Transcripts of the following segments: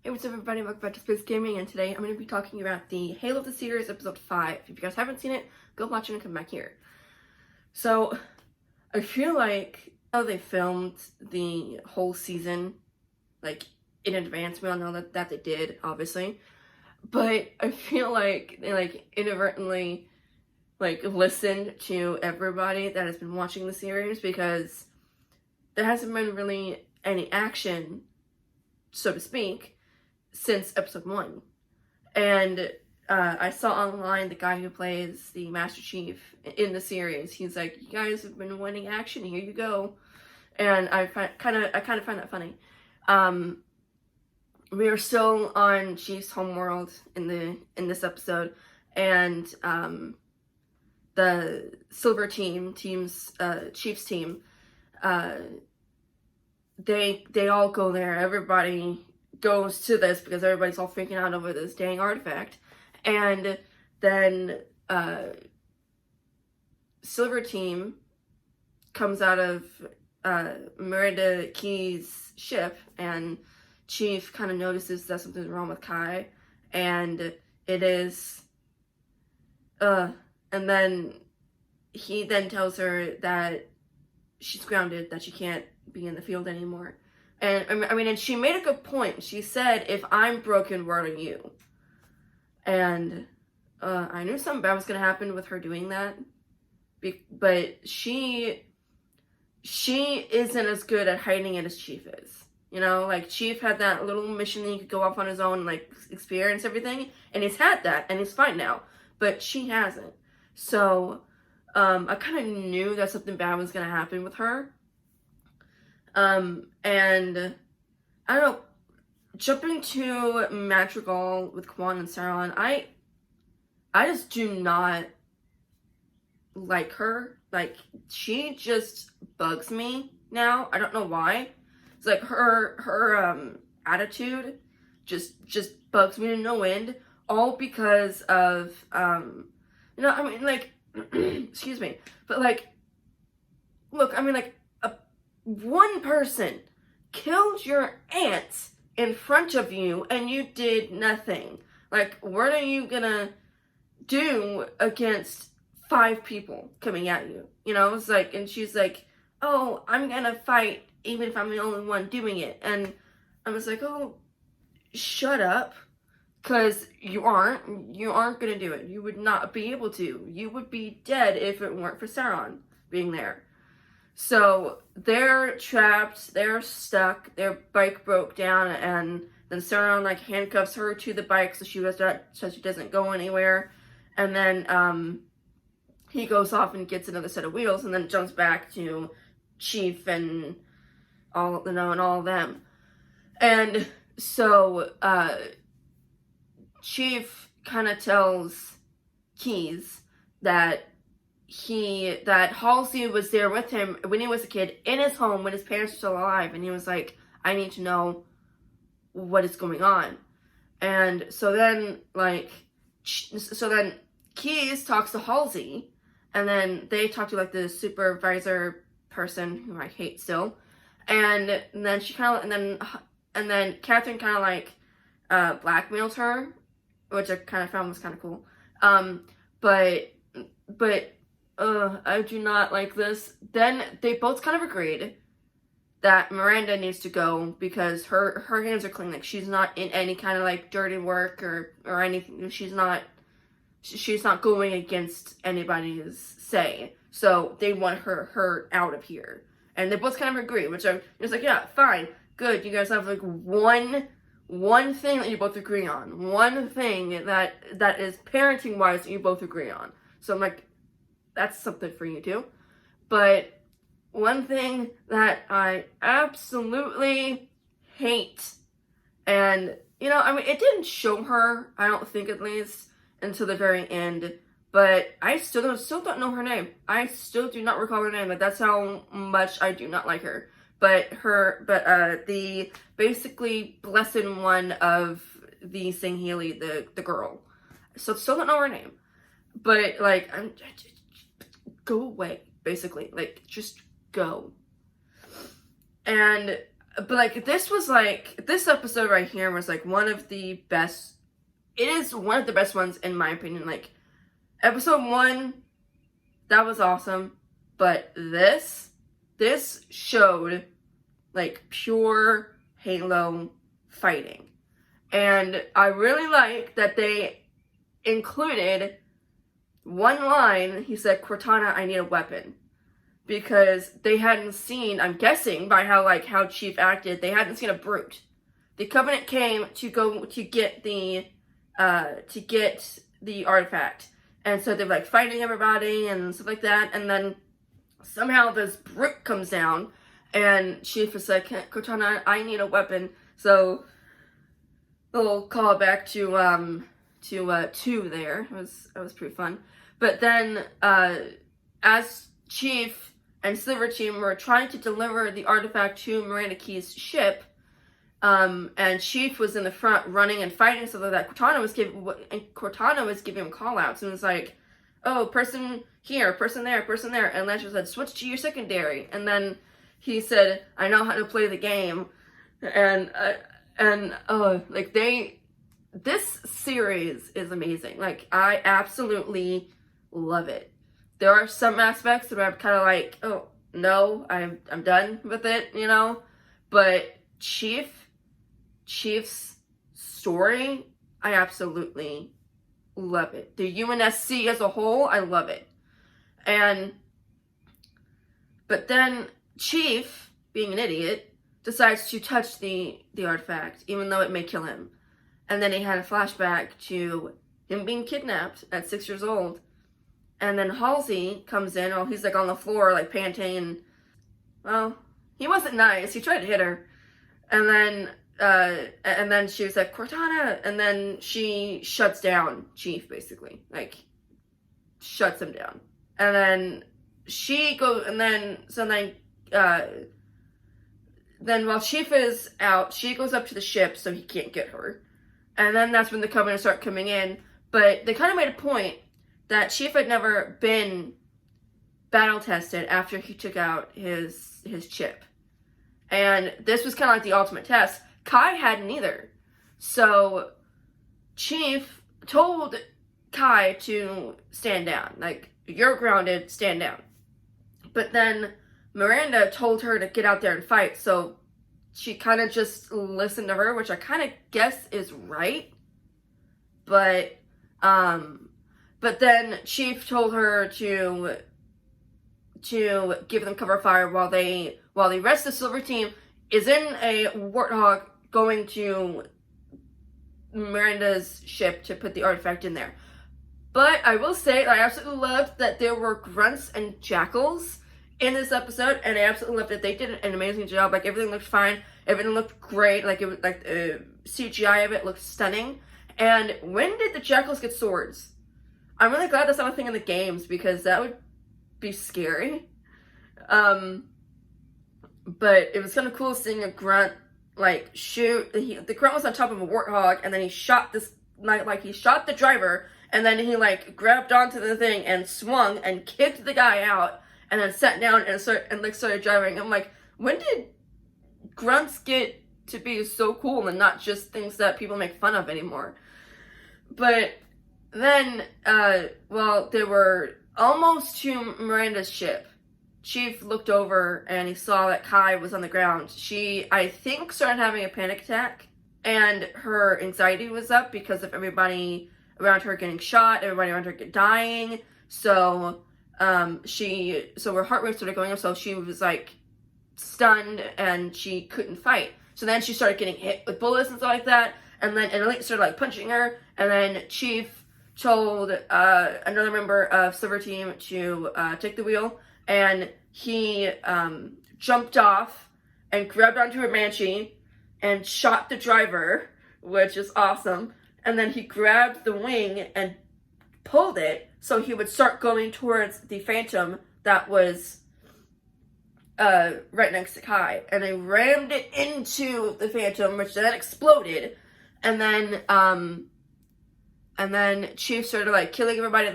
Hey, what's up everybody, welcome back to Spiggs Gaming, and today I'm going to be talking about the Halo of the Series episode 5. If you guys haven't seen it, go watch it and come back here. So, I feel like they filmed the whole season, like, in advance. We all know that they did, obviously. But I feel like they, inadvertently, listened to everybody that has been watching the series, because there hasn't been really any action, so to speak, since episode 1. And I saw online the guy who plays the Master Chief in the series. He's like, "You guys have been wanting action. Here you go." And I kind of find that funny. We are still on Chief's homeworld in this episode, and the Silver Chief's team, they all go there. Everybody goes to this because everybody's all freaking out over this dang artifact. And then Silver Team comes out of Miranda Key's ship, and Chief kind of notices that something's wrong with Kai, and it is and then he then tells her that she's grounded, that she can't be in the field anymore. And I mean, and she made a good point. She said, "If I'm broken, where are you?" And I knew something bad was gonna happen with her doing that, but she isn't as good at hiding it as Chief is. You know, like, Chief had that little mission that he could go off on his own and, like, experience everything, and he's had that, and he's fine now. But she hasn't. So I kind of knew that something bad was gonna happen with her. And I don't know, jumping to Madrigal with Quan and Saron, I just do not like her. Like, she just bugs me now. I don't know why. It's like her attitude just bugs me to no end, all because of you know, I mean, like, excuse me, but, like, look, I mean, like, one person killed your aunt in front of you and you did nothing. Like, what are you gonna do against 5 people coming at you? You know, it's like, and she's like, "Oh, I'm gonna fight even if I'm the only one doing it." And I was like, "Oh, shut up." Because you aren't gonna do it. You would not be able to. You would be dead if it weren't for Saron being there. So they're trapped, they're stuck, their bike broke down, and then Saron, like, handcuffs her to the bike so she doesn't go anywhere. And then he goes off and gets another set of wheels, and then jumps back to Chief and all, you know, and all of them. And so Chief kind of tells Keys that Halsey was there with him when he was a kid in his home when his parents were still alive, and he was like, "I need to know what is going on." And so then, like, Keys talks to Halsey, and then they talk to, like, the supervisor person who I hate still, and then she kind of, and then Catherine kind of, like, blackmails her, which I kind of found was kind of cool. But I do not like this. Then they both kind of agreed that Miranda needs to go because her hands are clean. Like, she's not in any kind of, like, dirty work or anything. She's not going against anybody's say. So they want her out of here. And they both kind of agree, which I'm just like, yeah, fine, good. You guys have, like, one thing that you both agree on. One thing that is parenting wise that you both agree on. So I'm like, that's something for you too. But one thing that I absolutely hate, and, you know, I mean, it didn't show her, I don't think, at least, until the very end, but I still don't know her name. I still do not recall her name, but that's how much I do not like her. But the basically blessed one of the Sangheili, the girl. So still don't know her name. But, like, go away, basically. Like, just go. And But like this episode right here was like one of the best. It is one of the best ones in my opinion. Like episode 1, that was awesome, but this showed like pure Halo fighting, and I really like that they included one line. He said, "Cortana, I need a weapon." Because they hadn't seen, I'm guessing by how Chief acted, they hadn't seen a brute. The Covenant came to go to get the artifact, and so they're like fighting everybody and stuff like that. And then somehow this brute comes down, and Chief is like, "Cortana, I need a weapon." So a little callback to 2 there. It was pretty fun. But then as Chief and Silver Team were trying to deliver the artifact to Miranda Keyes' ship, and Chief was in the front running and fighting and stuff like that. Cortana was giving him call-outs and was like, "Oh, person here, person there," and Lancer said, "Switch to your secondary." And then he said, "I know how to play the game," and this series is amazing. Like, I absolutely love it. There are some aspects that I'm kind of like, oh, no, I'm done with it, you know? But Chief's story, I absolutely love it. The UNSC as a whole, I love it. But then Chief, being an idiot, decides to touch the artifact, even though it may kill him. And then he had a flashback to him being kidnapped at 6 years old. And then Halsey comes in while he's like on the floor, like panting, and well, he wasn't nice. He tried to hit her. And then she was like, "Cortana," and then she shuts down Chief, basically. Like, shuts him down. And then she goes, and then while Chief is out, she goes up to the ship so he can't get her. And then that's when the Covenant start coming in. But they kind of made a point that Chief had never been battle tested after he took out his chip. And this was kind of like the ultimate test. Kai hadn't either. So Chief told Kai to stand down. Like, "You're grounded, stand down." But then Miranda told her to get out there and fight. So she kind of just listened to her, which I kind of guess is right. But then Chief told her to give them cover fire while the rest of the Silver Team is in a Warthog going to Miranda's ship to put the artifact in there. But I will say, I absolutely loved that there were grunts and jackals in this episode, and I absolutely loved that they did an amazing job. Like, everything looked fine, everything looked great. Like, it was like CGI of it looked stunning. And when did the jackals get swords? I'm really glad that's not a thing in the games, because that would be scary. But it was kind of cool seeing a grunt like shoot. The grunt was on top of a Warthog, and then he shot he shot the driver, and then he like grabbed onto the thing and swung and kicked the guy out, and then sat down and started driving. I'm like, when did grunts get to be so cool and not just things that people make fun of anymore? But then, they were almost to Miranda's ship. Chief looked over and he saw that Kai was on the ground. She, I think, started having a panic attack, and her anxiety was up because of everybody around her getting shot, everybody around her dying. So, her heart rate started going up, so she was like stunned and she couldn't fight. So then she started getting hit with bullets and stuff like that, and Elite started like punching her, and then Chief told another member of Silver Team to take the wheel, and he jumped off and grabbed onto a Banshee and shot the driver, which is awesome. And then he grabbed the wing and pulled it so he would start going towards the Phantom that was right next to Kai. And they rammed it into the Phantom, which then exploded. And then Chief started like killing everybody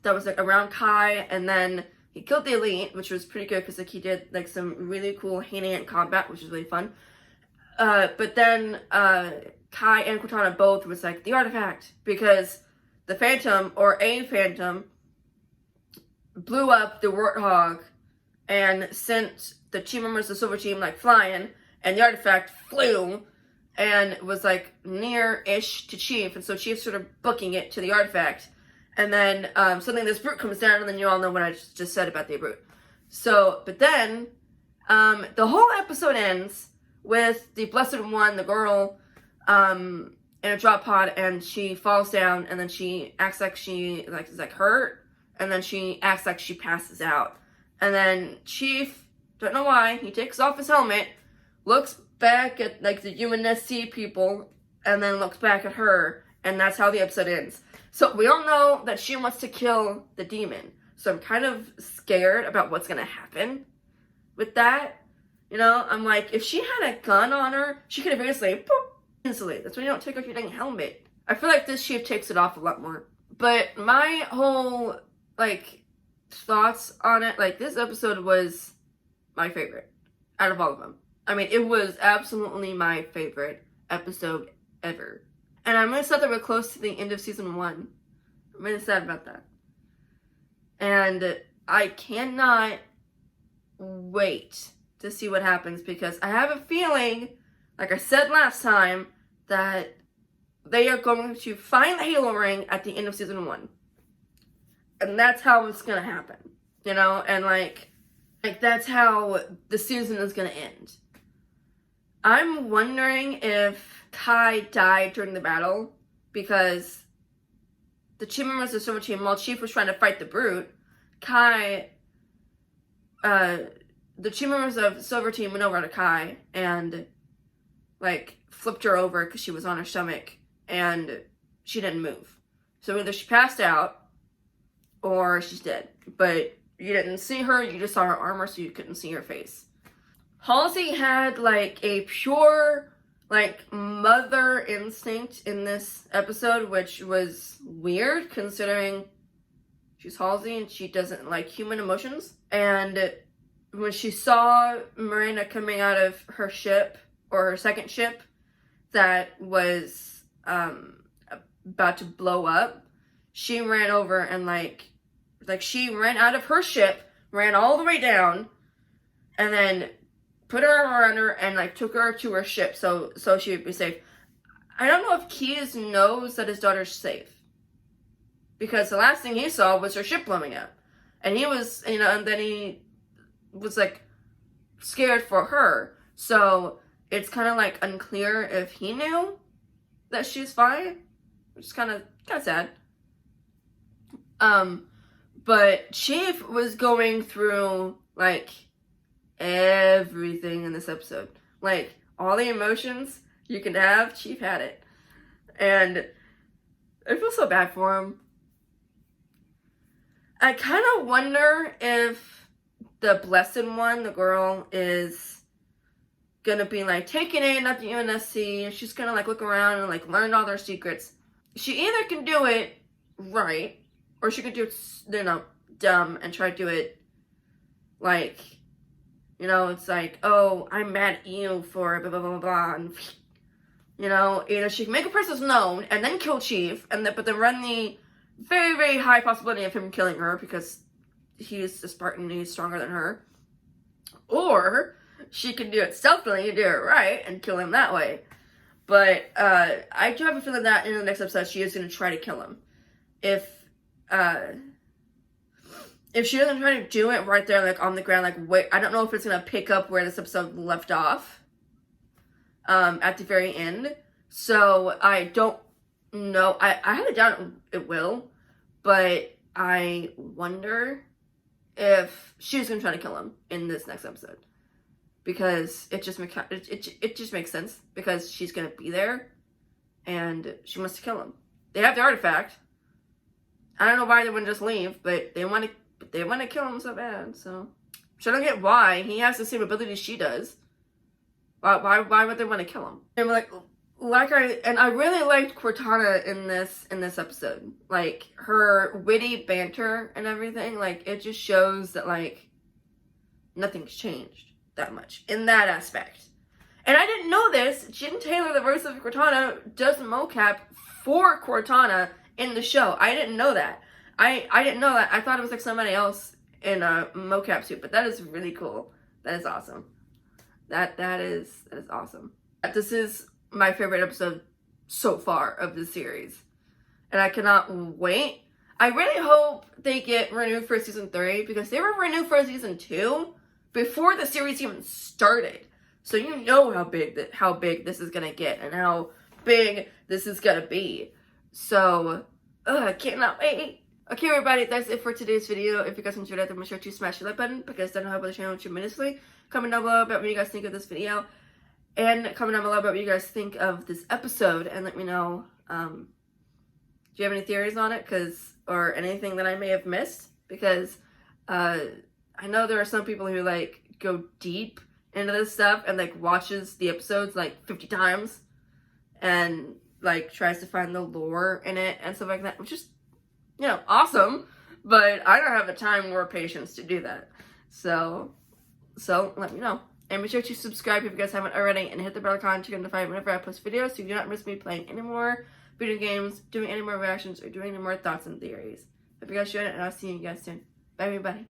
that was like around Kai, and then he killed the Elite, which was pretty good because like he did like some really cool hand-to-hand combat, which was really fun. But then Kai and Cortana both was like, the artifact, because the Phantom, or a Phantom, blew up the Warthog and sent the team members of the Silver Team like flying, and the artifact flew and was like near-ish to Chief, and so Chief's sort of booking it to the artifact, and then suddenly this brute comes down, and then you all know what I just said about the brute. So, but then the whole episode ends with the Blessed One, the girl, in a drop pod, and she falls down, and then she acts like she is like hurt, and then she acts like she passes out, and then Chief, don't know why, he takes off his helmet, looks back at like the UNSC people, and then looks back at her, and that's how the episode ends. So we all know that she wants to kill the demon, so I'm kind of scared about what's gonna happen with that. You know, I'm like, if she had a gun on her, she could have basically, boop, instantly. That's when you don't take off your dang helmet. I feel like this Chief takes it off a lot more. But my whole, like, thoughts on it, like, this episode was my favorite out of all of them. I mean, it was absolutely my favorite episode ever. And I'm really sad that we're close to the end of season 1. I'm really sad about that. And I cannot wait to see what happens, because I have a feeling, like I said last time, that they are going to find the Halo ring at the end of season 1. And that's how it's gonna happen. You know, and like that's how the season is gonna end. I'm wondering if Kai died during the battle, because the team members of the Silver Team, while Chief was trying to fight the brute, Kai, the team members of Silver Team went over to Kai and, like, flipped her over because she was on her stomach, and she didn't move. So either she passed out, or she's dead. But you didn't see her, you just saw her armor, so you couldn't see her face. Halsey had, like, a pure, like, mother instinct in this episode, which was weird, considering she's Halsey and she doesn't like human emotions. And when she saw Miranda coming out of her ship, or her second ship, that was about to blow up, she ran over and like she ran out of her ship, ran all the way down, and then put her arm around her and like took her to her ship so she would be safe. I don't know if Keyes knows that his daughter's safe, because the last thing he saw was her ship blowing up, and he was, you know, and then he was like scared for her. So it's kind of like unclear if he knew that she's fine, which is kind of sad. But Chief was going through like everything in this episode, like all the emotions you can have. Chief had it, and I feel so bad for him. I kind of wonder if the Blessed One, the girl, is gonna be like taken in at the UNSC, and she's gonna like look around and like learn all their secrets. She either can do it right, or she could do it, you know, dumb and try to do it like, you know, it's like, oh, I'm mad at you for blah blah blah blah, and you know, either she can make her presence known and then kill Chief, and then but then run the very, very high possibility of him killing her because he's a Spartan and he's stronger than her. Or she can do it stealthily and do it right and kill him that way. But I do have a feeling that in the next episode she is going to try to kill him. If she doesn't try to do it right there, like on the ground, like wait, I don't know if it's going to pick up where this episode left off at the very end. So I don't know. I had a doubt it will, but I wonder if she's gonna try to kill him in this next episode, because it just makes sense, because she's gonna be there and she wants to kill him. They have the artifact. I don't know why they wouldn't just leave, but they want to kill him so bad. So I don't get why he has the same abilities she does. Why would they want to kill him? And I really liked Cortana in this episode. Like, her witty banter and everything, like, it just shows that, like, nothing's changed that much in that aspect. And I didn't know this. Jen Taylor, the voice of Cortana, does mocap for Cortana in the show. I didn't know that. I didn't know that. I thought it was like somebody else in a mocap suit, but that is really cool. That is awesome. That is awesome. This is my favorite episode so far of the series, and I cannot wait. I really hope they get renewed for season 3, because they were renewed for season 2 before the series even started. So you know how big this is gonna get and how big this is gonna be. So I cannot wait. Okay, everybody, that's it for today's video. If you guys enjoyed it, then make sure to smash the like button, because that'll help the channel tremendously. Comment down below about what you guys think of this video, and comment down below about what you guys think of this episode, and let me know. Do you have any theories on it, or anything that I may have missed? Because I know there are some people who like go deep into this stuff and like watches the episodes like 50 times and like tries to find the lore in it and stuff like that, which is, you know, awesome, but I don't have the time or patience to do that. So let me know. And be sure to subscribe if you guys haven't already, and hit the bell icon to get notified whenever I post videos, so you do not miss me playing any more video games, doing any more reactions, or doing any more thoughts and theories. Hope you guys enjoyed it, and I'll see you guys soon. Bye, everybody.